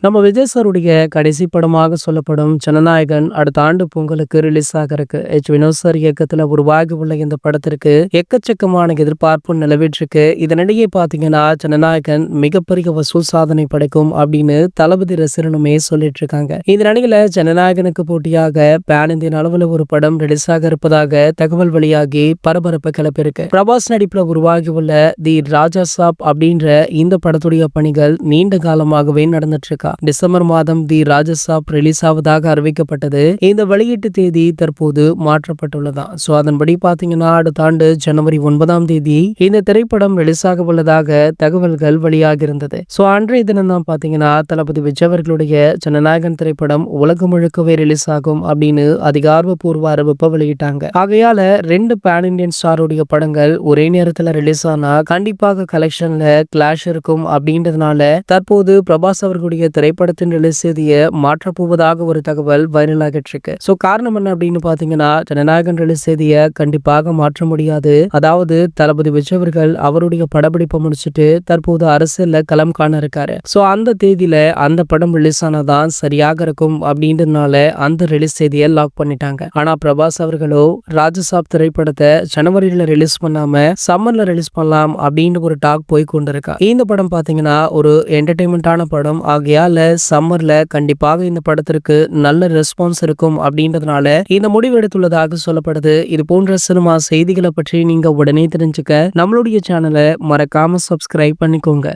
நம்ம விஜய் சாருடைய கடைசி படமாக சொல்லப்படும் ஜனநாயகன் அடுத்த ஆண்டு பொங்கலுக்கு ரிலீஸ் ஆகறக்கு வினோத் சார் இயக்கத்துல உருவாகி உள்ள இந்த படத்திற்கு எக்கச்சக்கமான எதிர்பார்ப்பு நிலவிட்டிருக்கு. இதனிடையே பாத்தீங்கன்னா ஜனநாயகன் மிகப்பெரிய வசூல் சாதனை படைக்கும் அப்படின்னு தளபதி ரசிகனுமே சொல்லிட்டு இருக்காங்க. இந்த நிலையில ஜனநாயகனுக்கு போட்டியாக பேன் இந்தியன் அளவுல ஒரு படம் ரிலீஸ் ஆக இருப்பதாக தகவல் வெளியாகி பரபரப்பு கிளப்பியிருக்கு. பிரபாஸ் நடிப்புல உருவாகி உள்ள தி ராஜா சாப் அப்படின்ற இந்த படத்துடைய பணிகள் நீண்ட காலமாகவே நடந்துட்டு இருக்கா. டிசம்பர் மாதம் தி ராஜசாப் ரிலீஸ் ஆவதாக அறிவிக்கப்பட்டது. இந்த வெளியீட்டு தேதி தற்போது மாற்றப்பட்டுள்ளதா. சோ அதன்படி பாத்தீங்கன்னா அடுத்த ஆண்டு ஜனவரி 9ஆம் தேதி இந்த திரைப்படம் ரிலீஸ் ஆக உள்ளதாக தகவல்கள் வெளியாகி இருந்தது. சோ அன்றைய தினம் தான் பாத்தீங்கன்னா தளபதி விஜய் அவர்களுடைய ஜனநாயகன் திரைப்படம் உலகம் முழுக்கவே ரிலீஸ் ஆகும் அப்படின்னு அதிகாரப்பூர்வ அறிவிப்பை வெளியிட்டாங்க. ஆகையால 2 பேன் இண்டியன் ஸ்டாருடைய படங்கள் ஒரே நேரத்துல ரிலீஸ் ஆனா கண்டிப்பாக கலெக்ஷன்ல கிளாஷ் இருக்கும் அப்படின்றதுனால தற்போது பிரபாஸ் அவர்களுடைய திரைப்படத்தின் ரிலீஸ் தேதியை மாற்றப்போவதாக ஒரு தகவல் வைரல் ஆகிட்டு இருக்கு. சோ காரணம் என்ன அப்படின்னு பாத்தீங்கன்னா ஜனநாயகன் ரிலீஸ் தேதியை கண்டிப்பாக மாற்ற முடியாது. அதாவது தளபதி விஜய் அவர்கள் அவருடைய படப்பிடிப்பை முடிச்சுட்டு தற்போது அரசியல்ல களம் காண இருக்காரு. சோ அந்த தேதியில அந்த படம் ரிலீஸ் ஆனாதான் சரியாக இருக்கும் அப்படின்றதுனால அந்த ரிலீஸ் தேதியை லாக் பண்ணிட்டாங்க. ஆனா பிரபாஸ் அவர்களோ ராஜசாப் திரைப்படத்தை ஜனவரியில ரிலீஸ் பண்ணாம சம்மர்ல ரிலீஸ் பண்ணலாம் அப்படின்னு ஒரு டாக் போய் கொண்டிருக்கா. இந்த படம் பாத்தீங்கன்னா ஒரு என்டர்டைன்மெண்டான படம் ஆகையால சம்மர்ல கண்டிப்பாக இந்த படத்திற்கு நல்ல ரெஸ்பான்ஸ் இருக்கும் அப்படின்றதுனால இந்த முடிவு எடுத்துள்ளதாக சொல்லப்படுது. இது போன்ற சினிமா செய்திகளை பற்றி நீங்க உடனே தெரிஞ்சுக்க நம்மளுடைய சேனலை மறக்காம சப்ஸ்கிரைப் பண்ணிக்கோங்க.